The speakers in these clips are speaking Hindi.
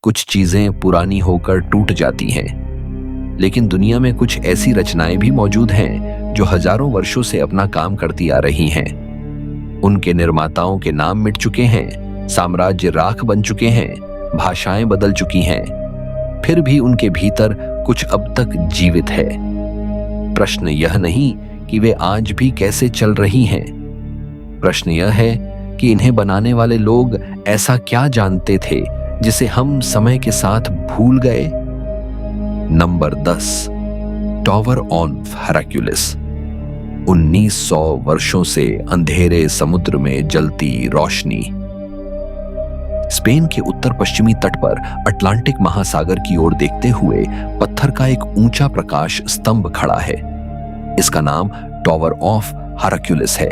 कुछ चीजें पुरानी होकर टूट जाती हैं, लेकिन दुनिया में कुछ ऐसी रचनाएं भी मौजूद हैं जो हजारों वर्षों से अपना काम करती आ रही हैं। उनके निर्माताओं के नाम मिट चुके हैं, साम्राज्य राख बन चुके हैं, भाषाएं बदल चुकी हैं, फिर भी उनके भीतर कुछ अब तक जीवित है। प्रश्न यह नहीं कि वे आज भी कैसे चल रही हैं, प्रश्न यह है कि इन्हें बनाने वाले लोग ऐसा क्या जानते थे जिसे हम समय के साथ भूल गए। Number 10, tower of हेराक्युलिस। 1900 वर्षों से अंधेरे समुद्र में जलती रोशनी। स्पेन के उत्तर पश्चिमी तट पर अटलांटिक महासागर की ओर देखते हुए पत्थर का एक ऊंचा प्रकाश स्तंभ खड़ा है। इसका नाम टॉवर ऑफ हेराक्युलिस है।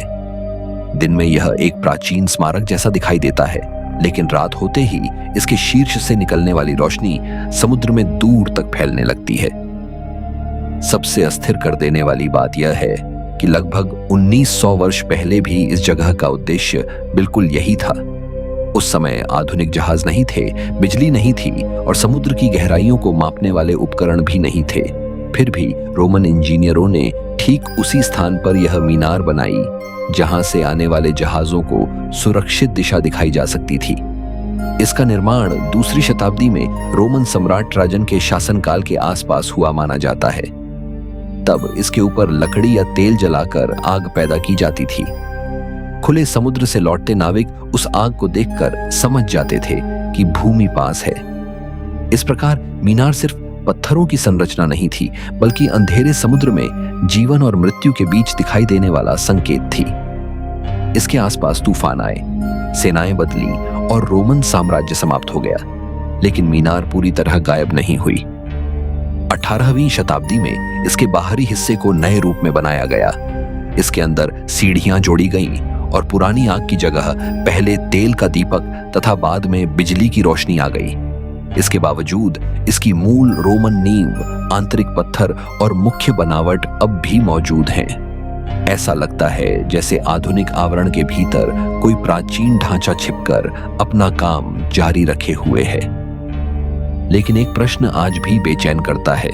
दिन में यह एक प्राचीन स्मारक जैसा दिखाई देता है, लेकिन रात होते ही इसके शीर्ष से निकलने वाली रोशनी समुद्र में दूर तक फैलने लगती है। सबसे अस्थिर कर देने वाली बात यह है कि लगभग 1900 वर्ष पहले भी इस जगह का उद्देश्य बिल्कुल यही था। उस समय आधुनिक जहाज नहीं थे, बिजली नहीं थी और समुद्र की गहराइयों को मापने वाले उपकरण भी नहीं थे। फिर भी रोमन इंजीनियरों ने ठीक उसी स्थान पर यह मीनार बनाई जहां से आने वाले जहाजों को सुरक्षित दिशा दिखाई जा सकती थी। इसका निर्माण दूसरी शताब्दी में रोमन सम्राट ट्राजन के शासनकाल के आसपास हुआ माना जाता है। तब इसके ऊपर लकड़ी या तेल जलाकर आग पैदा की जाती थी। खुले समुद्र से लौटते नाविक उस आग को देखकर समझ जाते थे कि भूमि पास है। इस प्रकार मीनार सिर्फ पत्थरों की संरचना नहीं थी, बल्कि अंधेरे समुद्र में जीवन और मृत्यु के बीच दिखाई देने वाला संकेत थी। इसके आसपास तूफान आए, सेनाएं बदली और रोमन साम्राज्य समाप्त हो गया, लेकिन मीनार पूरी तरह गायब नहीं हुई। 18वीं शताब्दी में इसके बाहरी हिस्से को नए रूप में बनाया गया। इसके अंदर सीढ़ियां जोड़ी गईं और पुरानी आग की जगह पहले तेल का दीपक तथा बाद में बिजली की रोशनी आ गई। इसके बावजूद इसकी मूल रोमन नींव, आंतरिक पत्थर और मुख्य बनावट अब भी मौजूद हैं। ऐसा लगता है जैसे आधुनिक आवरण के भीतर कोई प्राचीन ढांचा छिपकर अपना काम जारी रखे हुए है। लेकिन एक प्रश्न आज भी बेचैन करता है।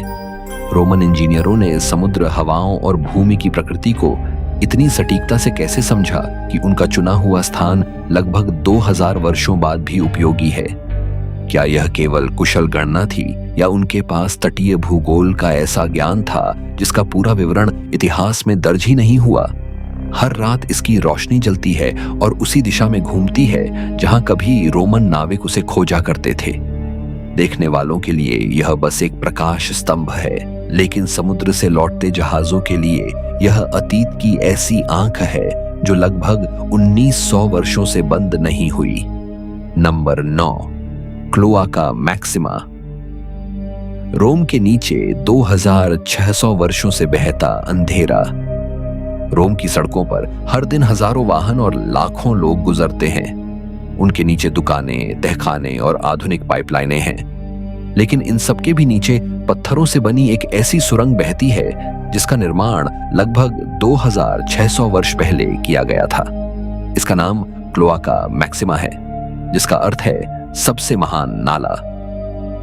रोमन इंजीनियरों ने समुद्र, हवाओं और भूमि की प्रकृति को इतनी सटीकता से कैसे समझा कि उनका चुना हुआ स्थान लगभग 2000 वर्षों बाद भी उपयोगी है। क्या यह केवल कुशल गणना थी या उनके पास तटीय भूगोल का ऐसा ज्ञान था जिसका पूरा विवरण इतिहास में दर्ज ही नहीं हुआ। हर रात इसकी रोशनी जलती है और उसी दिशा में घूमती है जहां कभी रोमन नाविक उसे खोजा करते थे। देखने वालों के लिए यह बस एक प्रकाश स्तंभ है, लेकिन समुद्र से लौटते जहाजों के लिए यह अतीत की ऐसी आंख है जो लगभग 1900 वर्षों से बंद नहीं हुई। Number 9, cloaca maxima. रोम के नीचे 2600 वर्षों से बहता अंधेरा। रोम की सड़कों पर हर दिन हजारों वाहन और लाखों लोग गुजरते हैं। उनके नीचे दुकानें, तहखाने और आधुनिक पाइपलाइनें हैं, लेकिन इन सबके भी नीचे पत्थरों से बनी एक ऐसी सुरंग बहती है जिसका निर्माण लगभग 2600 वर्ष पहले किया गया था। इसका नाम क्लोआका मैक्सिमा है, जिसका अर्थ है सबसे महान नाला।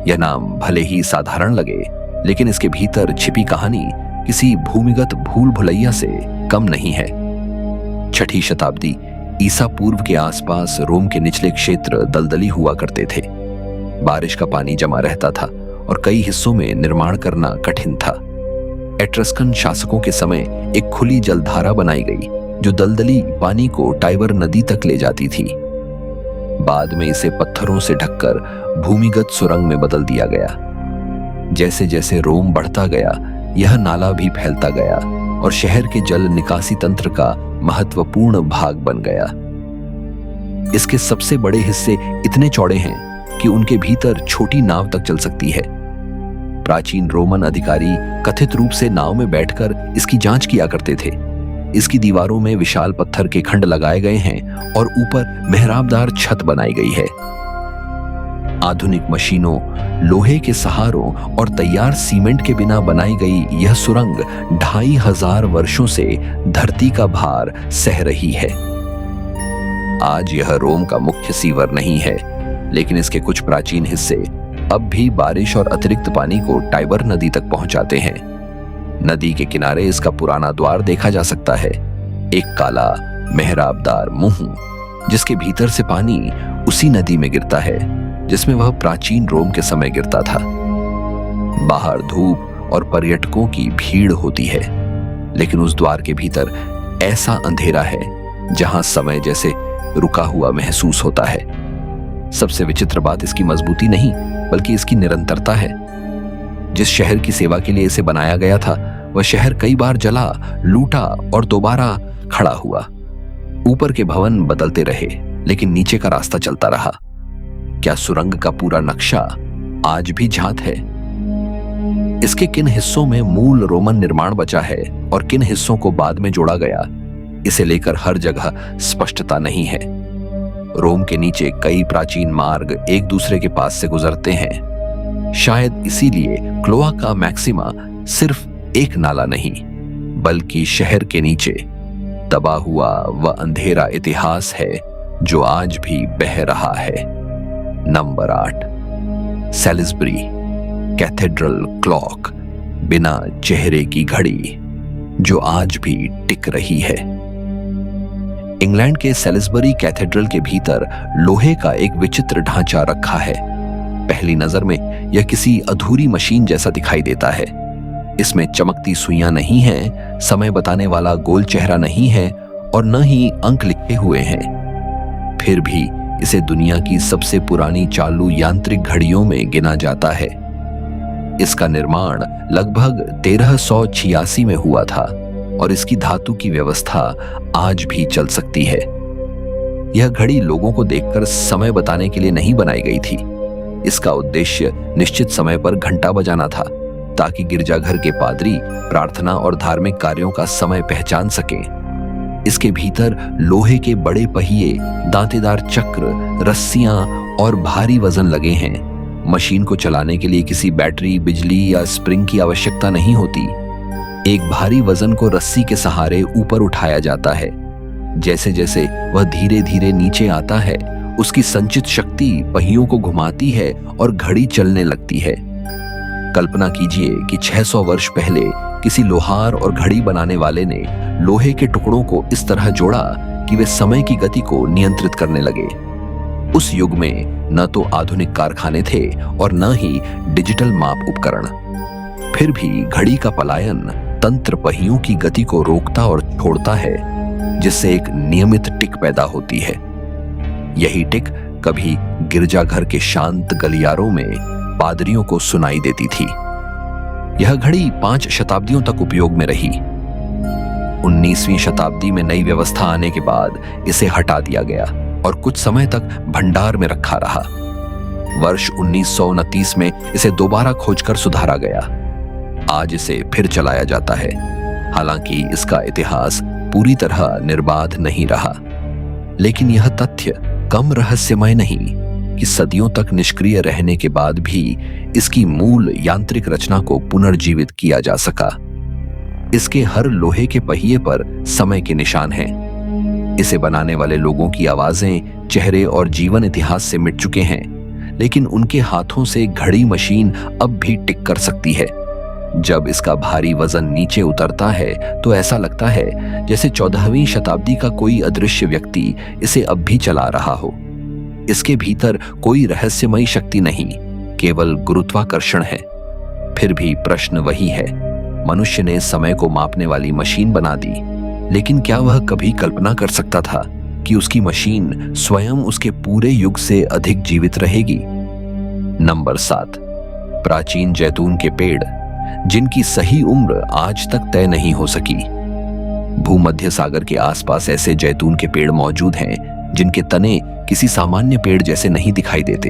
यह नाम भले ही साधारण लगे, लेकिन इसके भीतर छिपी कहानी किसी भूमिगत भूल भुलैया से कम नहीं है। 6ठी शताब्दी ईसा पूर्व के आसपास रोम के निचले क्षेत्र दलदली हुआ करते थे। बारिश का पानी जमा रहता था और कई हिस्सों में निर्माण करना कठिन था। एट्रस्कन शासकों के समय एक खुली जलधारा बनाई गई जो दलदली पानी को टाइबर नदी तक ले जाती थी। बाद में इसे पत्थरों से ढककर भूमिगत सुरंग में बदल दिया गया। जैसे जैसे रोम बढ़ता गया, यह नाला भी फैलता गया और शहर के जल निकासी तंत्र का महत्वपूर्ण भाग बन गया। इसके सबसे बड़े हिस्से इतने चौड़े हैं कि उनके भीतर छोटी नाव तक चल सकती है। प्राचीन रोमन अधिकारी कथित रूप से नाव में बैठकर इसकी जांच किया करते थे। इसकी दीवारों में विशाल पत्थर के खंड लगाए गए हैं और ऊपर मेहराबदार छत बनाई गई है। आधुनिक मशीनों, लोहे के सहारों और तैयार सीमेंट के बिना बनाई गई यह सुरंग 2500 वर्षों से धरती का भार सह रही है। आज यह रोम का मुख्य सीवर नहीं है, लेकिन इसके कुछ प्राचीन हिस्से अब भी बारिश और अतिरिक्त पानी को टाइबर नदी तक पहुंचाते हैं। नदी के किनारे इसका पुराना द्वार देखा जा सकता है, एक काला मेहराबदार मुंह जिसके भीतर से पानी उसी नदी में गिरता है जिसमें वह प्राचीन रोम के समय गिरता था। बाहर धूप और पर्यटकों की भीड़ होती है, लेकिन उस द्वार के भीतर ऐसा अंधेरा है जहां समय जैसे रुका हुआ महसूस होता है। सबसे विचित्र बात इसकी मजबूती नहीं बल्कि इसकी निरंतरता है। जिस शहर की सेवा के लिए इसे बनाया गया था वह शहर कई बार जला, लूटा और दोबारा खड़ा हुआ। ऊपर के भवन बदलते रहे लेकिन नीचे का रास्ता चलता रहा। क्या सुरंग का पूरा नक्शा आज भी झांत है? इसके किन हिस्सों में मूल रोमन निर्माण बचा है और किन हिस्सों को बाद में जोड़ा गया, इसे लेकर हर जगह स्पष्टता नहीं है। रोम के नीचे कई प्राचीन मार्ग एक दूसरे के पास से गुजरते हैं। शायद इसीलिए क्लोआका मैक्सिमा सिर्फ एक नाला नहीं बल्कि शहर के नीचे दबा हुआ वह अंधेरा इतिहास है जो आज भी बह रहा है। नंबर 8, सेलिसबरी कैथेड्रल क्लॉक, बिना चेहरे की घड़ी जो आज भी टिक रही है। इंग्लैंड के सेलिसबरी कैथेड्रल के भीतर लोहे का एक विचित्र ढांचा रखा है। पहली नजर में यह किसी अधूरी मशीन जैसा दिखाई देता है। इसमें चमकती सुइयां नहीं है, समय बताने वाला गोल चेहरा नहीं है और न ही अंक लिखे हुए हैं। फिर भी इसे दुनिया की सबसे पुरानी चालू यांत्रिक घड़ियों में गिना जाता है। इसका निर्माण लगभग 1386 में हुआ था और इसकी धातु की व्यवस्था आज भी चल सकती है। यह घड़ी लोगों को देखकर समय बताने के लिए नहीं बनाई गई थी। इसका उद्देश्य निश्चित समय पर घंटा बजाना था ताकि गिरजाघर के पादरी प्रार्थना और धार्मिक कार्यों का समय पहचान सकें। इसके भीतर लोहे के बड़े पहिए, दांतेदार चक्र, रस्सियां और भारी वजन लगे हैं। मशीन को चलाने के लिए किसी बैटरी, बिजली या स्प्रिंग की आवश्यकता नहीं होती। एक भारी वजन को रस्सी के सहारे ऊपर उठाया जाता है। जैसे जैसे वह धीरे धीरे नीचे आता है, उसकी संचित शक्ति पहियों को घुमाती है और घड़ी चलने लगती है। कल्पना कीजिए कि 600 वर्ष पहले किसी लोहार और घड़ी बनाने वाले ने लोहे के टुकड़ों को इस तरह जोड़ा कि वे समय की गति को नियंत्रित करने लगे। उस युग में न तो आधुनिक कारखाने थे और न ही डिजिटल माप उपकरण। फिर भी घड़ी का पलायन तंत्र पहियों की गति को रोकता और छोड़ता है, जिससे एक नियमित टिक पैदा होती है। यही टिक कभी गिरजाघर के शांत गलियारों में पादरियों को सुनाई देती थी। यह घड़ी 5 शताब्दियों तक उपयोग में रही। 19वीं शताब्दी में नई व्यवस्था आने के बाद इसे हटा दिया गया और कुछ समय तक भंडार में रखा रहा। वर्ष 1929 में इसे दोबारा खोजकर सुधारा गया। आज इसे फिर चलाया जाता है, हालांकि इसका इतिहास पूरी तरह निर्बाध नहीं रहा। लेकिन यह तथ्य कम रहस्यमय नहीं कि सदियों तक निष्क्रिय रहने के बाद भी इसकी मूल यांत्रिक रचना को पुनर्जीवित किया जा सका। इसके हर लोहे के पहिए पर समय के निशान हैं। इसे बनाने वाले लोगों की आवाजें, चेहरे और जीवन इतिहास से मिट चुके हैं, लेकिन उनके हाथों से घड़ी मशीन अब भी टिक कर सकती है। जब इसका भारी वजन नीचे उतरता है तो ऐसा लगता है जैसे 14वीं शताब्दी का कोई अदृश्य व्यक्ति इसे अब भी चला रहा हो। इसके भीतर कोई रहस्यमयी शक्ति नहीं, केवल गुरुत्वाकर्षण है। फिर भी प्रश्न वही है, मनुष्य ने समय को मापने वाली मशीन बना दी, लेकिन क्या वह कभी कल्पना कर सकता था कि उसकी मशीन स्वयं उसके पूरे युग से अधिक जीवित रहेगी? नंबर 7, प्राचीन जैतून के पेड़ जिनकी सही उम्र आज तक तय नहीं हो सकी। भूमध्य सागर के आसपास ऐसे जैतून के पेड़ मौजूद हैं जिनके तने किसी सामान्य पेड़ जैसे नहीं दिखाई देते।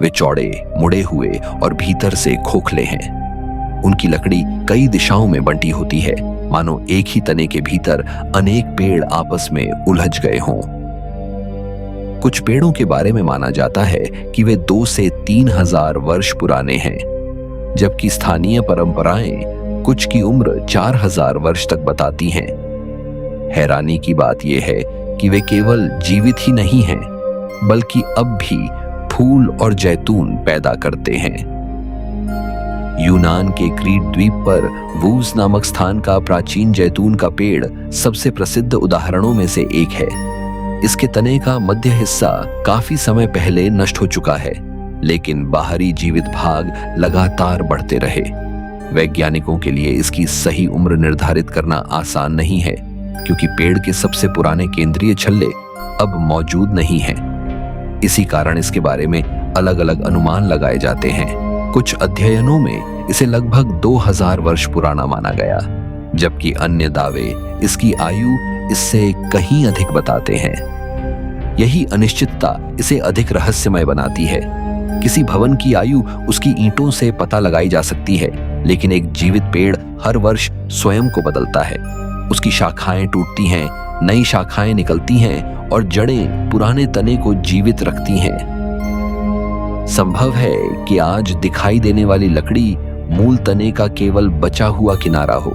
वे चौड़े, मुड़े हुए और भीतर से खोखले हैं। उनकी लकड़ी कई दिशाओं में बंटी होती है, मानो एक ही तने के भीतर अनेक पेड़ आपस में उलझ गए हों। कुछ पेड़ों के बारे में माना जाता है कि वे 2 से 3 हजार वर्ष पुराने हैं, जबकि स्थानीय परंपराएं कुछ की उम्र 4000 वर्ष तक बताती हैं। हैरानी की बात यह है कि वे केवल जीवित ही नहीं हैं, बल्कि अब भी फूल और जैतून पैदा करते हैं। यूनान के क्रीट द्वीप पर वूज नामक स्थान का प्राचीन जैतून का पेड़ सबसे प्रसिद्ध उदाहरणों में से एक है। इसके तने का मध्य हिस्सा काफी समय पहले नष्ट हो चुका है, लेकिन बाहरी जीवित भाग लगातार बढ़ते रहे। वैज्ञानिकों के लिए इसकी सही उम्र निर्धारित करना आसान नहीं है, क्योंकि पेड़ के सबसे पुराने केंद्रीय छल्ले अब मौजूद नहीं हैं। इसी कारण इसके बारे में अलग अलग अनुमान लगाए जाते हैं। कुछ अध्ययनों में इसे लगभग 2000 वर्ष पुराना माना गया, जबकि अन्य दावे इसकी आयु इससे कहीं अधिक बताते हैं। यही अनिश्चितता इसे अधिक रहस्यमय बनाती है। किसी भवन की आयु उसकी ईंटों से पता लगाई जा सकती है, लेकिन एक जीवित पेड़ हर वर्ष स्वयं को बदलता है। उसकी शाखाएं टूटती हैं, नई शाखाएं निकलती हैं और जड़ें पुराने तने को जीवित रखती हैं। संभव है कि आज दिखाई देने वाली लकड़ी मूल तने का केवल बचा हुआ किनारा हो,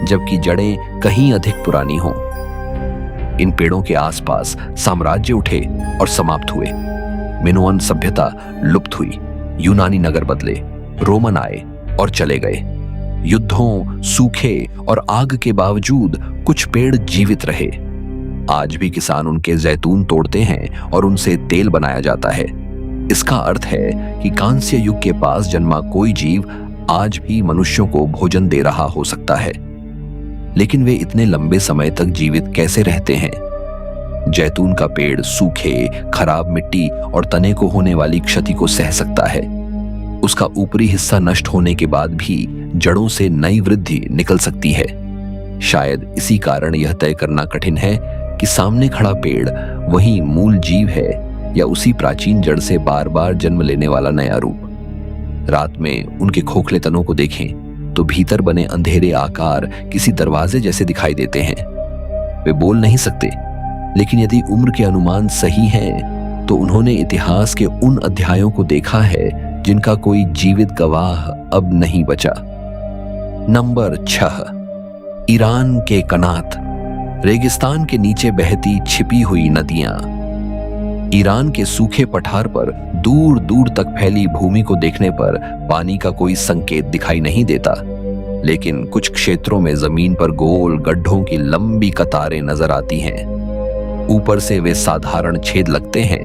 जबकि जड़ें कहीं अधिक पुरानी हों। इन पेड़ों के आसपास साम्राज्य उठे और समाप्त हुए। मिनोअन सभ्यता लुप्त हुई, यूनानी नगर बदले, रोमन आए और चले गए। युद्धों, सूखे और आग के बावजूद कुछ पेड़ जीवित रहे। आज भी किसान उनके जैतून तोड़ते हैं और उनसे तेल बनाया जाता है। इसका अर्थ है कि कांस्य युग के पास जन्मा कोई जीव आज भी मनुष्यों को भोजन दे रहा हो सकता है। लेकिन वे इतने लंबे समय तक जीवित कैसे रहते हैं? जैतून का पेड़ सूखे, खराब मिट्टी और तने को होने वाली क्षति को सह सकता है। उसका ऊपरी हिस्सा नष्ट होने के बाद भी जड़ों से नई वृद्धि निकल सकती है। शायद इसी कारण यह तय करना कठिन है कि सामने खड़ा पेड़ वही मूल जीव है या उसी प्राचीन जड़ से बार बार जन्म लेने वाला नया रूप। रात में उनके खोखले तनों को देखें तो भीतर बने अंधेरे आकार किसी दरवाजे जैसे दिखाई देते हैं। वे बोल नहीं सकते, लेकिन यदि उम्र के अनुमान सही हैं, तो उन्होंने इतिहास के उन अध्यायों को देखा है जिनका कोई जीवित गवाह अब नहीं बचा। नंबर 6, ईरान के कनात, रेगिस्तान के नीचे बहती छिपी हुई नदियां। ईरान के सूखे पठार पर दूर दूर तक फैली भूमि को देखने पर पानी का कोई संकेत दिखाई नहीं देता, लेकिन कुछ क्षेत्रों में जमीन पर गोल गड्ढों की लंबी कतारें नजर आती हैं। ऊपर से वे साधारण छेद लगते हैं,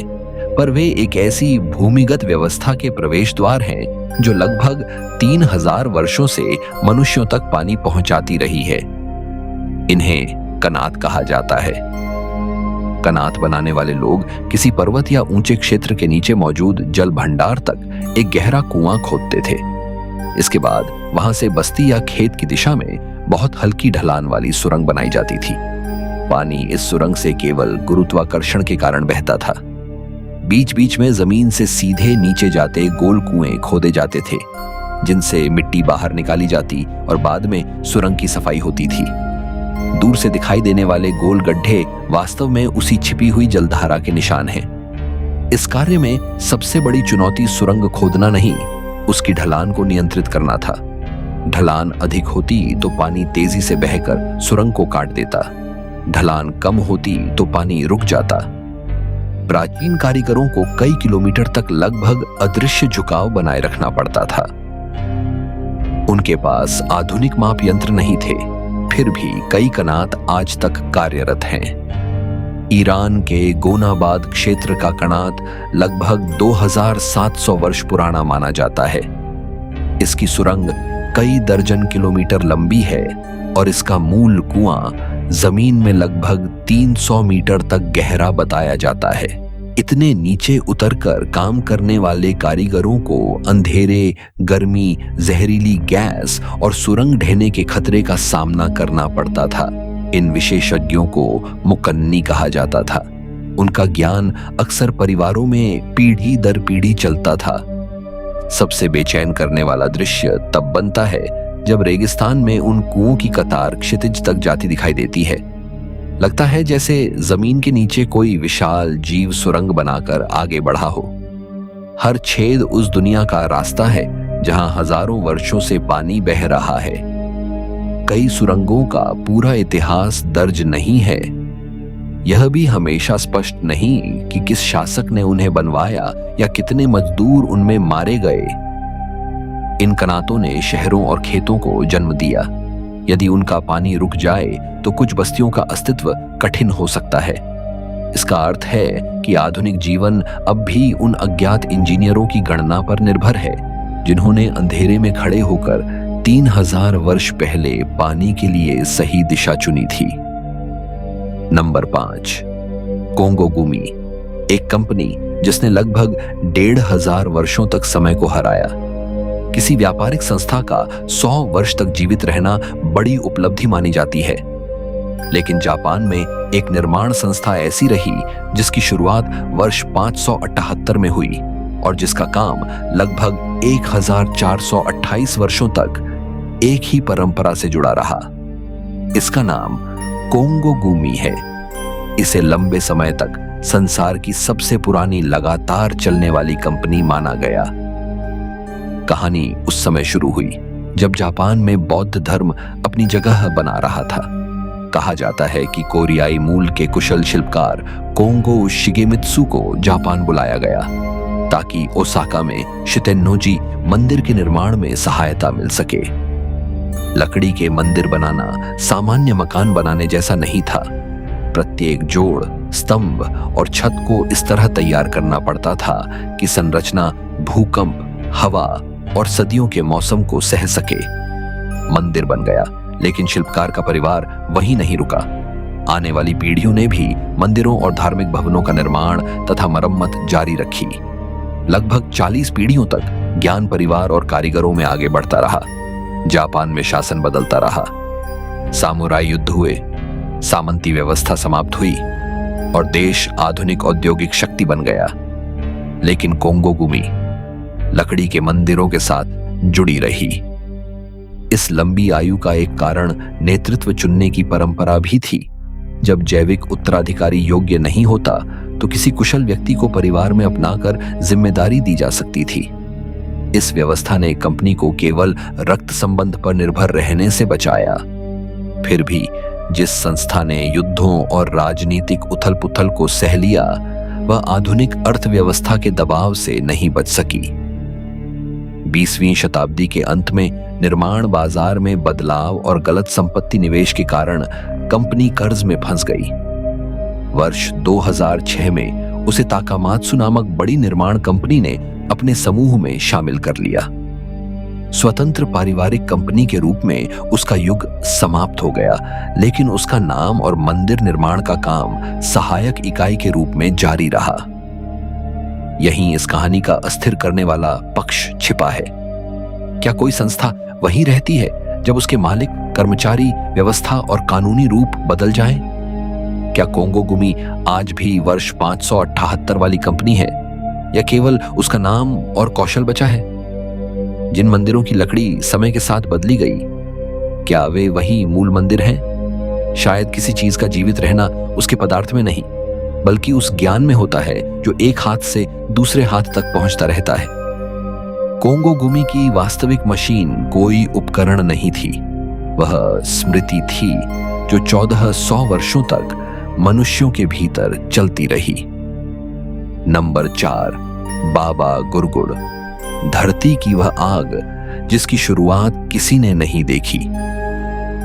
पर वे एक ऐसी भूमिगत व्यवस्था के प्रवेश द्वार हैं जो लगभग 3000 वर्षों से मनुष्यों तक पानी पहुंचाती रही है। इन्हें कनात कहा जाता है। कनात बनाने वाले लोग किसी पर्वत या ऊंचे क्षेत्र के नीचे मौजूद जल भंडार तक एक गहरा कुआं खोदते थे। इसके बाद वहां से बस्ती या खेत की दिशा में बहुत हल्की ढलान वाली सुरंग बनाई जाती थी। पानी इस सुरंग से केवल गुरुत्वाकर्षण के कारण बहता था। बीच बीच में जमीन से सीधे नीचे जाते गोल कुएं खोदे जाते थे, जिनसे मिट्टी बाहर निकाली जाती और बाद में सुरंग की सफाई होती थी। दूर से दिखाई देने वाले गोल गड्ढे वास्तव में उसी छिपी हुई जलधारा के निशान हैं। इस कार्य में सबसे बड़ी चुनौती सुरंग खोदना नहीं, उसकी ढलान को नियंत्रित करना था। ढलान अधिक होती तो पानी तेजी से बहकर सुरंग को काट देता, ढलान कम होती तो पानी रुक जाता। प्राचीन कारीगरों को कई किलोमीटर तक लगभग अदृश्य झुकाव बनाए रखना पड़ता था। उनके पास आधुनिक माप यंत्र नहीं थे, फिर भी कई कनात आज तक कार्यरत हैं। ईरान के गोनाबाद क्षेत्र का कनात लगभग 2700 वर्ष पुराना माना जाता है। इसकी सुरंग कई दर्जन किलोमीटर लंबी है और इसका मूल कुआं जमीन में लगभग 300 मीटर तक गहरा बताया जाता है। इतने नीचे उतरकर काम करने वाले कारीगरों को अंधेरे, गर्मी, जहरीली गैस और सुरंग ढहने के खतरे का सामना करना पड़ता था। इन विशेषज्ञों को मुकन्नी कहा जाता था। उनका ज्ञान अक्सर परिवारों में पीढ़ी दर पीढ़ी चलता था। सबसे बेचैन करने वाला दृश्य तब बनता है जब रेगिस्तान में उन कुओं की कतार क्षितिज तक जाती दिखाई देती है। लगता है जैसे जमीन के नीचे कोई विशाल जीव सुरंग बनाकर आगे बढ़ा हो। हर छेद उस दुनिया का रास्ता है जहां हजारों वर्षों से पानी बह रहा है। कई सुरंगों का पूरा इतिहास दर्ज नहीं है। यह भी हमेशा स्पष्ट नहीं कि किस शासक ने उन्हें बनवाया या कितने मजदूर उनमें मारे गए। इन कनातों ने शहरों और खेतों को जन्म दिया। यदि उनका पानी रुक जाए तो कुछ बस्तियों का अस्तित्व कठिन हो सकता है। इसका अर्थ है कि आधुनिक जीवन अब भी उन अज्ञात इंजीनियरों की गणना पर निर्भर है जिन्होंने अंधेरे में खड़े होकर 3000 वर्ष पहले पानी के लिए सही दिशा चुनी थी। नंबर 5, कोंगो गुमी, एक कंपनी जिसने लगभग 1500 वर्षों तक समय को हराया। किसी व्यापारिक संस्था का 100 वर्ष तक जीवित रहना बड़ी उपलब्धि मानी जाती है, लेकिन जापान में एक निर्माण संस्था ऐसी रही जिसकी शुरुआत वर्ष 578 में हुई और जिसका काम लगभग 1428 वर्षों तक एक ही परंपरा से जुड़ा रहा। इसका नाम कोंगो गुमी है। इसे लंबे समय तक संसार की सबसे पुरानी लगातार चलने वाली कंपनी माना गया। कहानी उस समय शुरू हुई जब जापान में बौद्ध धर्म अपनी जगह बना रहा था। कहा जाता है कि कोरियाई मूल के कुशल शिल्पकार कोंगो शिगेमित्सु को जापान बुलाया गया ताकि ओसाका में शितेन्नोजी मंदिर के निर्माण में सहायता मिल सके। लकड़ी के मंदिर बनाना सामान्य मकान बनाने जैसा नहीं था। प्रत्येक जोड़, स्तंभ और छत को इस तरह तैयार करना पड़ता था कि संरचना भूकंप, हवा और सदियों के मौसम को सह सके। मंदिर बन गया, लेकिन शिल्पकार का परिवार वहीं नहीं रुका। आने वाली पीढ़ियों ने भी मंदिरों और धार्मिक भवनों का निर्माण तथा मरम्मत जारी रखी। लगभग 40 पीढ़ियों तक ज्ञान परिवार और कारीगरों में आगे बढ़ता रहा। जापान में शासन बदलता रहा, सामुराई युद्ध हुए, सामंती व्यवस्था समाप्त हुई और देश आधुनिक औद्योगिक शक्ति बन गया। लेकिन कोंगो गुमी लकड़ी के मंदिरों के साथ जुड़ी रही। इस लंबी आयु का एक कारण नेतृत्व चुनने की परंपरा भी थी। जब जैविक उत्तराधिकारी योग्य नहीं होता तो किसी कुशल व्यक्ति को परिवार में अपनाकर जिम्मेदारी दी जा सकती थी। इस व्यवस्था ने कंपनी को केवल रक्त संबंध पर निर्भर रहने से बचाया। फिर भी जिस संस्था ने युद्धों और राजनीतिक उथल-पुथल को सह लिया, वह आधुनिक अर्थव्यवस्था के दबाव से नहीं बच सकी। 20वीं शताब्दी के अंत में निर्माण बाजार में बदलाव और गलत संपत्ति निवेश के कारण कंपनी कर्ज में फंस गई। वर्ष 2006 में उसे ताकामात्सु नामक बड़ी निर्माण कंपनी ने अपने समूह में शामिल कर लिया। स्वतंत्र पारिवारिक कंपनी के रूप में उसका युग समाप्त हो गया, लेकिन उसका नाम और मंदिर निर्माण का काम सहायक इकाई के रूप में जारी रहा। यहीं इस कहानी का अस्थिर करने वाला पक्ष छिपा है। क्या कोई संस्था वहीं रहती है जब उसके मालिक, कर्मचारी, व्यवस्था और कानूनी रूप बदल जाएं? क्या कोंगो गुमी आज भी वर्ष 578 वाली कंपनी है, या केवल उसका नाम और कौशल बचा है? जिन मंदिरों की लकड़ी समय के साथ बदली गई, क्या वे वही मूल मंदिर हैं? शायद किसी चीज का जीवित रहना उसके पदार्थ में नहीं, बल्कि उस ज्ञान में होता है जो एक हाथ से दूसरे हाथ तक पहुंचता रहता है। कोंगो गुमी की वास्तविक मशीन कोई उपकरण नहीं थी, वह स्मृति थी जो 1400 वर्षों तक मनुष्यों के भीतर चलती रही। नंबर 4, बाबा गुरगुड़, धरती की वह आग जिसकी शुरुआत किसी ने नहीं देखी।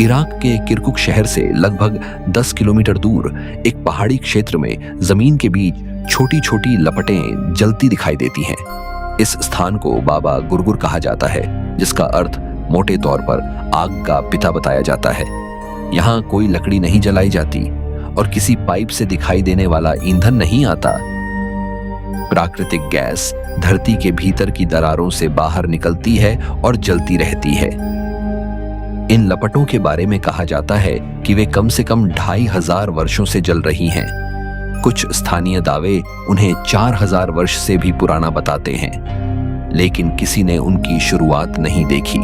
इराक के किरकुक शहर से लगभग 10 किलोमीटर दूर एक पहाड़ी क्षेत्र में जमीन के बीच छोटी छोटी लपटें जलती दिखाई देती हैं। इस स्थान को बाबा गुरगुर कहा जाता है, जिसका अर्थ मोटे तौर पर आग का पिता बताया जाता है। यहाँ कोई लकड़ी नहीं जलाई जाती और किसी पाइप से दिखाई देने वाला ईंधन नहीं आता। प्राकृतिक गैस धरती के भीतर की दरारों से बाहर निकलती है और जलती रहती है। इन लपटों के बारे में कहा जाता है कि वे कम से कम 2500 वर्षों से जल रही हैं। कुछ स्थानीय दावे उन्हें 4000 वर्ष से भी पुराना बताते हैं, लेकिन किसी ने उनकी शुरुआत नहीं देखी।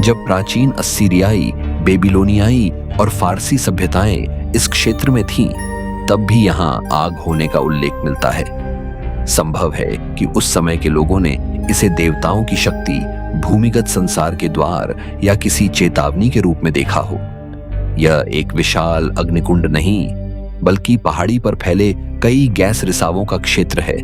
जब प्राचीन असीरियाई, बेबीलोनियाई और फारसी सभ्यताएं इस क्षेत्र में थीं, तब भी यहाँ आग होने का उल्लेख मिलता है। संभव है कि उस समय के लोगों ने इसे देवताओं की शक्ति, भूमिगत संसार के द्वार या किसी चेतावनी के रूप में देखा हो। यह एक विशाल अग्निकुंड नहीं, बल्कि पहाड़ी पर फैले कई गैस रिसावों का क्षेत्र है।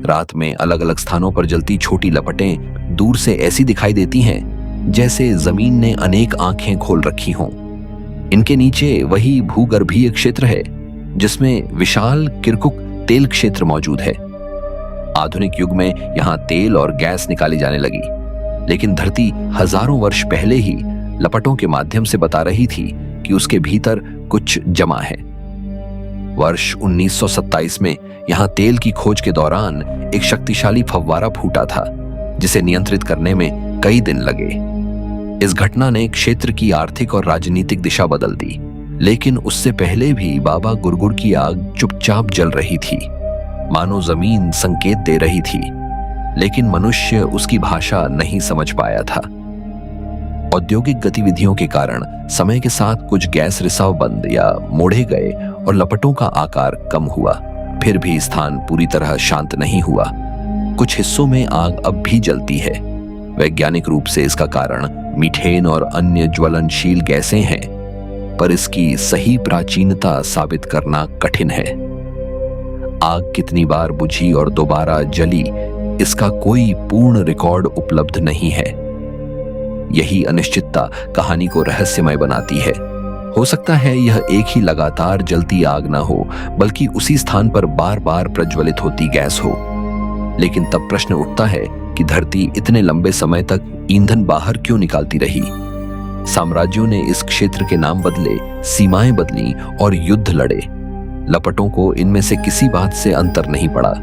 रात में अलग अलग स्थानों पर जलती छोटी लपटें दूर से ऐसी दिखाई देती हैं जैसे जमीन ने अनेक आंखें खोल रखी हों। इनके नीचे वही भूगर्भीय क्षेत्र है जिसमें विशाल किरकुक तेल क्षेत्र मौजूद है। आधुनिक युग में यहां तेल और गैस निकाली जाने लगी, लेकिन धरती हजारों वर्ष पहले ही लपटों के माध्यम से बता रही थी कि उसके भीतर कुछ जमा है। वर्ष 1927 में यहां तेल की खोज के दौरान एक शक्तिशाली फव्वारा फूटा था जिसे नियंत्रित करने में कई दिन लगे। इस घटना ने क्षेत्र की आर्थिक और राजनीतिक दिशा बदल दी, लेकिन उससे पहले भी बाबा गुरगुर की आग चुपचाप जल रही थी, मानो जमीन संकेत दे रही थी, लेकिन मनुष्य उसकी भाषा नहीं समझ पाया था। औद्योगिक गतिविधियों के कारण समय के साथ कुछ गैस रिसाव बंद या मोड़े गए और लपटों का आकार कम हुआ। फिर भी स्थान पूरी तरह शांत नहीं हुआ। कुछ हिस्सों में आग अब भी जलती है। वैज्ञानिक रूप से इसका कारण मीथेन और अन्य ज्वलनशील गैसें हैं, पर इसकी सही प्राचीनता साबित करना कठिन है। आग कितनी बार बुझी और दोबारा जली, इसका कोई पूर्ण रिकॉर्ड उपलब्ध नहीं है। यही अनिश्चितता कहानी को रहस्यमय बनाती है। हो सकता है यह एक ही लगातार जलती आग न हो, बल्कि उसी स्थान पर बार बार प्रज्वलित होती गैस हो। लेकिन तब प्रश्न उठता है कि धरती इतने लंबे समय तक ईंधन बाहर क्यों निकालती रही? साम्राज्यों ने इस क्षेत्र के नाम बदले, सीमाएं बदली और युद्ध लड़े। लपटों को इनमें से किसी बात से अंतर नहीं पड़ा।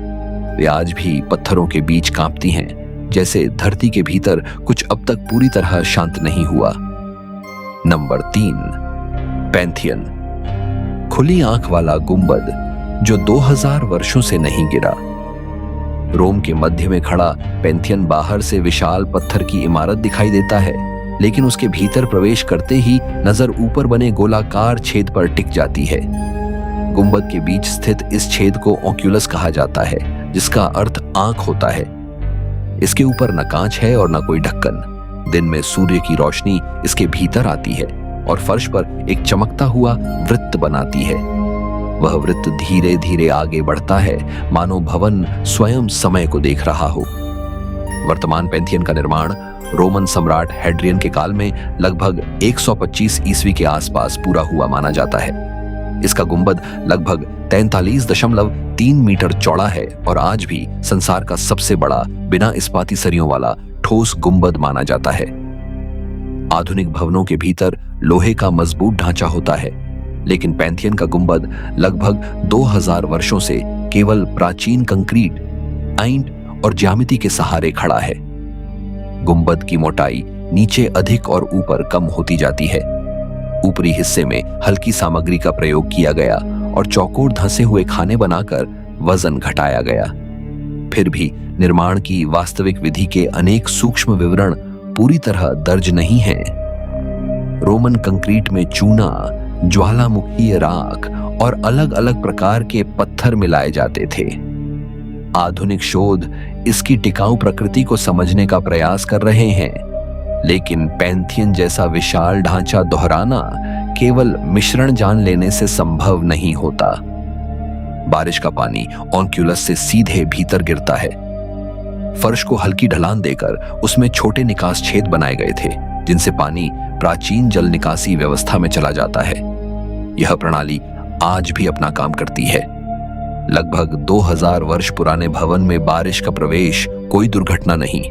वे आज भी पत्थरों के बीच कांपती हैं, जैसे धरती के भीतर कुछ अब तक पूरी तरह शांत नहीं हुआ। Number 3, Pantheon. खुली आंख वाला गुंबद जो 2000 वर्षों से नहीं गिरा। रोम के मध्य में खड़ा पैंथियन बाहर से विशाल पत्थर की इमारत दिखाई देता है, लेकिन उसके भीतर प्रवेश करते ही नजर ऊपर बने गोलाकार छेद पर टिक जाती है। गुंबद के बीच स्थित इस छेद को ओक्यूलस कहा जाता है, जिसका अर्थ आंख होता है। इसके ऊपर न कांच है और न कोई ढक्कन। दिन में सूर्य की रोशनी इसके भीतर आती है और फर्श पर एक चमकता हुआ वृत्त बनाती है। वह वृत्त धीरे धीरे आगे बढ़ता है, मानो भवन स्वयं समय को देख रहा हो। वर्तमान पैंथियन का निर्माण रोमन सम्राट हेड्रियन के काल में लगभग 125 ईस्वी के आसपास पूरा हुआ माना जाता है। इसका गुंबद लगभग 43.3 मीटर चौड़ा है और आज भी संसार का सबसे बड़ा बिना इस्पाती सरियों वाला ठोस गुंबद माना जाता है। आधुनिक भवनों के भीतर लोहे का मजबूत ढांचा होता है, लेकिन पैंथियन का गुंबद लगभग 2000 वर्षों से केवल प्राचीन कंक्रीट, आइंट और ज्यामिति के सहारे खड़ा है। गुंबद की मोटाई नीचे अधिक और ऊपर कम होती जाती है। ऊपरी हिस्से में हल्की सामग्री का प्रयोग किया गया और चौकोर धंसे हुए खाने बनाकर वजन घटाया गया। फिर भी निर्माण की वास्तविक विधि के अनेक सूक्ष्म विवरण पूरी तरह दर्ज नहीं हैं। रोमन कंक्रीट में चूना, ज्वालामुखीय राख और अलग अलग प्रकार के पत्थर मिलाए जाते थे। आधुनिक शोध इसकी टिकाऊ प्रकृति को समझने का प्रयास कर रहे हैं, लेकिन पैंथियन जैसा विशाल ढांचा दोहराना केवल मिश्रण जान लेने से संभव नहीं होता। बारिश का पानी ओंक्यूलस से सीधे भीतर गिरता है। फर्श को हल्की ढलान देकर उसमें छोटे निकास छेद बनाए गए थे, जिनसे पानी प्राचीन जल निकासी व्यवस्था में चला जाता है। यह प्रणाली आज भी अपना काम करती है। लगभग 2000 वर्ष पुराने भवन में बारिश का प्रवेश कोई दुर्घटना नहीं,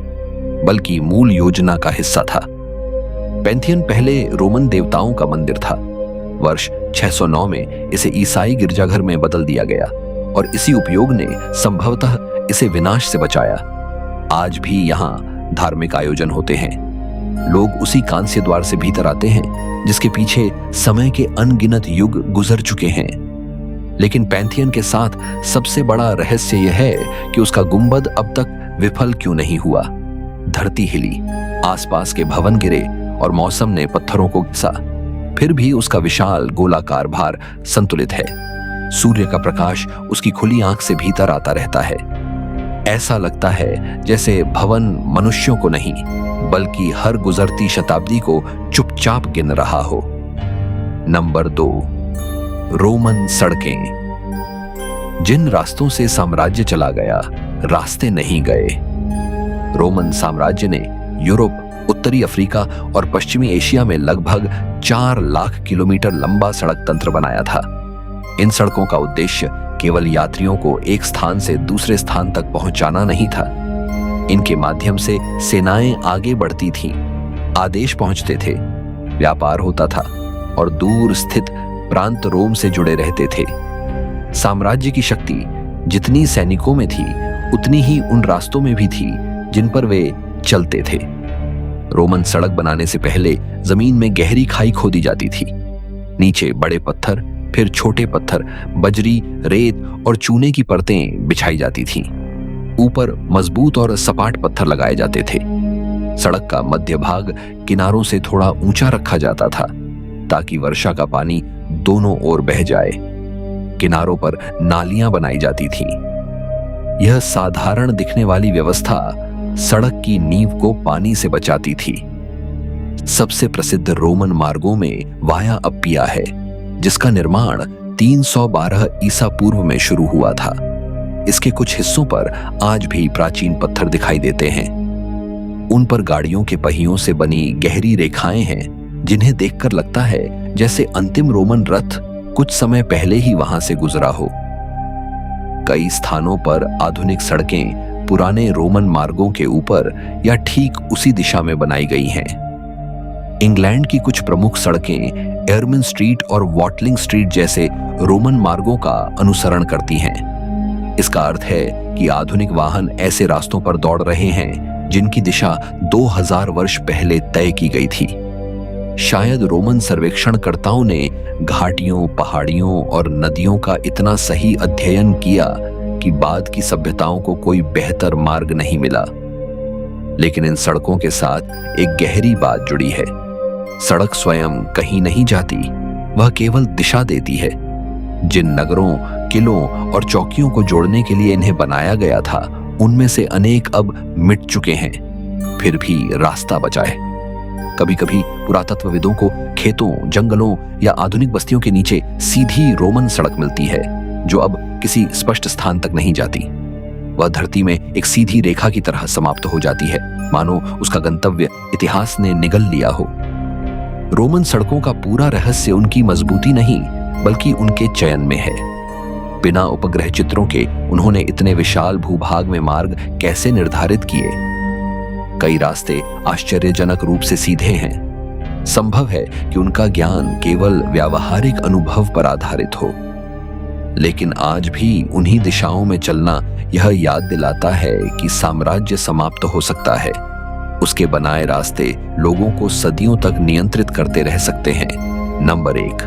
बल्कि मूल योजना का हिस्सा था। पैंथियन पहले रोमन देवताओं का मंदिर था। वर्ष 609 में इसे ईसाई गिरजाघर में बदल दिया गया और इसी उपयोग ने संभवतः इसे विनाश से बचाया। आज भी यहाँ धार्मिक आयोजन होते हैं। लोग उसी कांस्य द्वार से भीतर आते हैं जिसके पीछे समय के अनगिनत युग गुजर चुके हैं। लेकिन पैंथियन के साथ सबसे बड़ा रहस्य यह है कि उसका गुंबद अब तक विफल क्यों नहीं हुआ। धरती हिली, आसपास के भवन गिरे और मौसम ने पत्थरों को घिसा, फिर भी उसका विशाल गोलाकार भार संतुलित है। सूर्य का प्रकाश उसकी खुली आंख से भीतर आता रहता है। ऐसा लगता है जैसे भवन मनुष्यों को नहीं, बल्कि हर गुजरती शताब्दी को चुपचाप गिन रहा हो। नंबर 2, रोमन सड़कें। जिन रास्तों से साम्राज्य चला गया, रास्ते नहीं गए। रोमन साम्राज्य ने यूरोप, उत्तरी अफ्रीका और पश्चिमी एशिया में लगभग 4 लाख किलोमीटर लंबा सड़क तंत्र बनाया था। इन सड़कों का उद्देश्य केवल यात्रियों को एक स्थान से दूसरे स्थान तक पहुंचाना नहीं था। इनके माध्यम से सेनाएं आगे बढ़ती थीं, आदेश पहुंचते थे, व्यापार होता था और दूर स्थित प्रांत रोम से जुड़े रहते थे। साम्राज्य की शक्ति जितनी सैनिकों में थी, उतनी ही उन रास्तों में भी थी जिन पर वे चलते थे। रोमन सड़क बनाने से पहले जमीन में गहरी खाई खोदी जाती थी। नीचे बड़े पत्थर, फिर छोटे पत्थर, बजरी, रेत और चूने की परतें बिछाई जाती थीं। ऊपर मजबूत और सपाट पत्थर लगाए जाते थे। सड़क का मध्य भाग किनारों से थोड़ा ऊंचा रखा जाता था ताकि वर्षा का पानी दोनों ओर बह जाए। किनारों पर नालियां बनाई जाती थीं। यह साधारण दिखने वाली व्यवस्था सड़क की नींव को पानी से बचाती थी। सबसे प्रसिद्ध रोमन मार्गों में वाया अप्पिया है, जिसका निर्माण 312 ईसा पूर्व में शुरू हुआ था। इसके कुछ हिस्सों पर आज भी प्राचीन पत्थर दिखाई देते हैं। उन पर गाड़ियों के पहियों से बनी गहरी रेखाएं हैं, जिन्हें देखकर लगता है जैसे अंतिम रोमन रथ कुछ समय पहले ही वहां से गुजरा हो। कई स्थानों पर आधुनिक सड़कें पुराने रोमन मार्गों के ऊपर या ठीक उसी दिशा में बनाई गई हैं। इंग्लैंड की कुछ प्रमुख सड़कें एयरमिन स्ट्रीट और वॉटलिंग स्ट्रीट जैसे रोमन मार्गों का अनुसरण करती हैं। इसका अर्थ है कि आधुनिक वाहन ऐसे रास्तों पर दौड़ रहे हैं जिनकी दिशा 2000 वर्ष पहले तय की गई थी। शायद रोमन सर्वेक्षणकर्ताओं ने घाटियों, पहाड़ियों और नदियों का इतना सही अध्ययन किया कि बाद की सभ्यताओं को कोई बेहतर मार्ग नहीं मिला। लेकिन इन सड़कों के साथ एक गहरी बात जुड़ी है। सड़क स्वयं कहीं नहीं जाती, वह केवल दिशा देती है। जिन नगरों, किलों और चौकियों को जोड़ने के लिए इन्हें बनाया गया था, उनमें से अनेक अब मिट चुके हैं। फिर भी रास्ता बचा है। कभी कभी पुरातत्वविदों को खेतों, जंगलों या आधुनिक बस्तियों के नीचे सीधी रोमन सड़क मिलती है, जो अब किसी स्पष्ट स्थान तक नहीं जाती। वह धरती में एक सीधी रेखा की तरह समाप्त हो जाती है, मानो उसका गंतव्य इतिहास ने निगल लिया हो। रोमन सड़कों का पूरा रहस्य उनकी मजबूती नहीं, बल्कि उनके चयन में है। बिना उपग्रह चित्रों के उन्होंने इतने विशाल भूभाग में मार्ग कैसे निर्धारित किए? कई रास्ते आश्चर्यजनक रूप से सीधे हैं। संभव है कि उनका ज्ञान केवल व्यावहारिक अनुभव पर आधारित हो। लेकिन आज भी उन्हीं दिशाओं में चलना यह याद दिलाता है कि साम्राज्य समाप्त हो सकता है। उसके बनाए रास्ते लोगों को सदियों तक नियंत्रित करते रह सकते हैं। नंबर 1,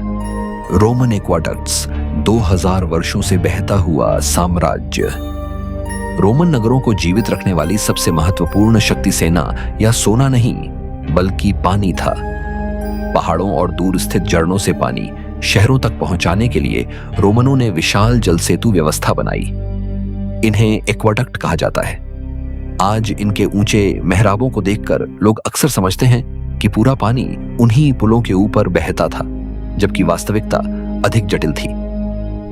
रोमन एक्वाडक्ट्स, 2000 वर्षों से बहता हुआ साम्राज्य। रोमन नगरों को जीवित रखने वाली सबसे महत्वपूर्ण शक्ति सेना या सोना नहीं, बल्कि पानी था। पहाड़ों और दूर स्थित झरनों से पानी शहरों तक पहुंचाने के लिए रोमनों ने विशाल जल सेतु व्यवस्था बनाई। इन्हें एक्वाडक्ट कहा जाता है। आज इनके ऊंचे मेहराबों को देखकर लोग अक्सर समझते हैं कि पूरा पानी उन्हीं पुलों के ऊपर बहता था, जबकि वास्तविकता अधिक जटिल थी।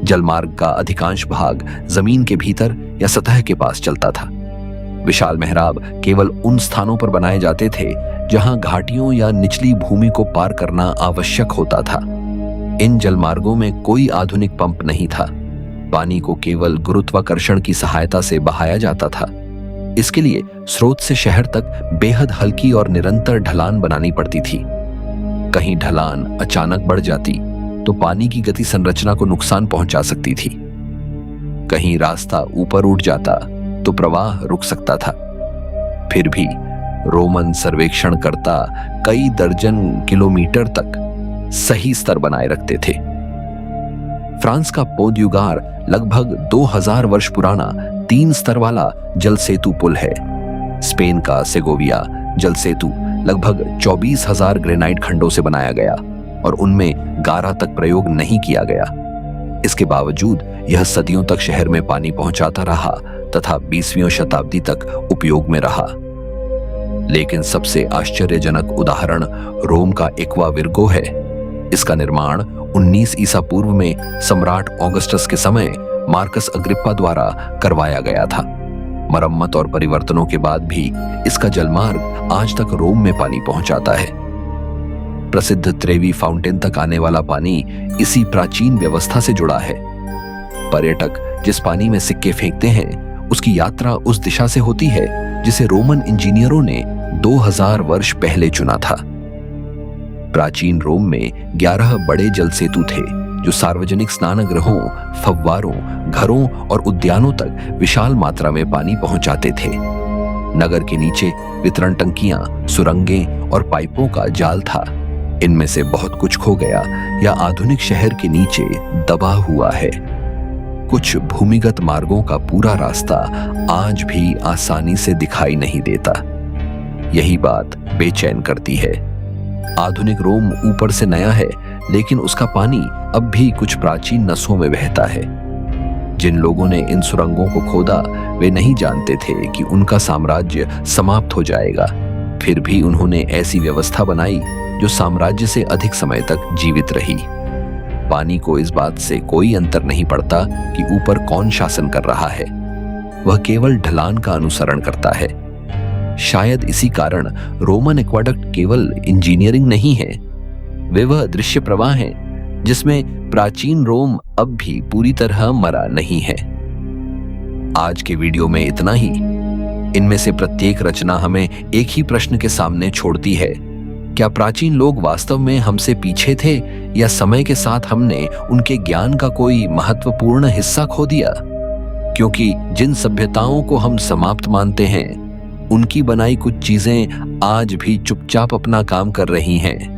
जलमार्ग का अधिकांश भाग जमीन के भीतर या सतह के पास चलता था। विशाल मेहराब केवल उन स्थानों पर बनाए जाते थे जहां घाटियों या निचली भूमि को पार करना आवश्यक होता था। इन जलमार्गों में कोई आधुनिक पंप नहीं था। पानी को केवल गुरुत्वाकर्षण की सहायता से बहाया जाता था। इसके लिए स्रोत से शहर तक बेहद हल्की और निरंतर ढलान बनानी पड़ती थी। कहीं ढलान अचानक बढ़ जाती तो पानी की गति संरचना को नुकसान पहुंचा सकती थी। कहीं रास्ता ऊपर उठ जाता तो प्रवाह रुक सकता था। फिर भी रोमन सर्वेक्षणकर्ता कई दर्जन किलोमीटर तक सही स्तर बनाए रखते थे। फ्रांस का पोद्युगार लगभग 2000 वर्ष पुराना 3 स्तर वाला जल सेतु पुल है। स्पेन का सेगोविया जल सेतु लगभग 24,000 ग्रेनाइट खंडों से बनाया गया और उनमें गारा तक प्रयोग नहीं किया गया। इसके बावजूद यह सदियों तक शहर में पानी पहुंचाता रहा तथा 20वीं शताब्दी तक उपयोग में रहा। लेकिन सबसे आश्चर्यजनक उदाहरण रोम का एक्वा विर्गो है। इसका निर्माण 19 ईसा पूर्व में सम्राट ऑगस्टस के समय मार्कस अग्रिप्पा द्वारा करवाया गया था। मरम्मत और परिवर्तनों के बाद भी इसका जलमार्ग आज तक रोम में पानी पहुंचाता है। प्रसिद्ध त्रेवी फाउंटेन तक आने वाला पानी इसी प्राचीन व्यवस्था से जुड़ा है। पर्यटक जिस पानी में सिक्के फेंकते हैं उसकी यात्रा उस दिशा से होती है जिसे रोमन इंजीनियरों ने 2000 वर्ष पहले चुना था। प्राचीन रोम में 11 बड़े जल सेतु थे जो सार्वजनिक स्नानगृहों, फव्वारों, घरों और उद्यानों तक विशाल मात्रा में पानी पहुंचाते थे। नगर के नीचे वितरण टंकियां, सुरंगें और पाइपों का जाल था। इनमें से बहुत कुछ खो गया या आधुनिक शहर के नीचे दबा हुआ है। कुछ भूमिगत मार्गों का पूरा रास्ता आज भी आसानी से दिखाई नहीं देता। यही बात बेचैन करती है। आधुनिक रोम ऊपर से नया है, लेकिन उसका पानी अब भी कुछ प्राचीन नसों में बहता है। जिन लोगों ने इन सुरंगों को खोदा वे नहीं जानते थे कि उनका साम्राज्य समाप्त हो जाएगा। फिर भी उन्होंने ऐसी व्यवस्था बनाई जो साम्राज्य से अधिक समय तक जीवित रही। पानी को इस बात से कोई अंतर नहीं पड़ता कि ऊपर कौन शासन कर रहा है, वह केवल ढलान का अनुसरण करता है। शायद इसी कारण रोमन एक्वाडक्ट केवल इंजीनियरिंग नहीं है, वे वह दृश्य प्रवाह हैं जिसमें प्राचीन रोम अब भी पूरी तरह मरा नहीं है। आज के वीडियो में इतना ही। इनमें से प्रत्येक रचना हमें एक ही प्रश्न के सामने छोड़ती है, क्या प्राचीन लोग वास्तव में हमसे पीछे थे या समय के साथ हमने उनके ज्ञान का कोई महत्वपूर्ण हिस्सा खो दिया? क्योंकि जिन सभ्यताओं को हम समाप्त मानते हैं उनकी बनाई कुछ चीजें आज भी चुपचाप अपना काम कर रही हैं।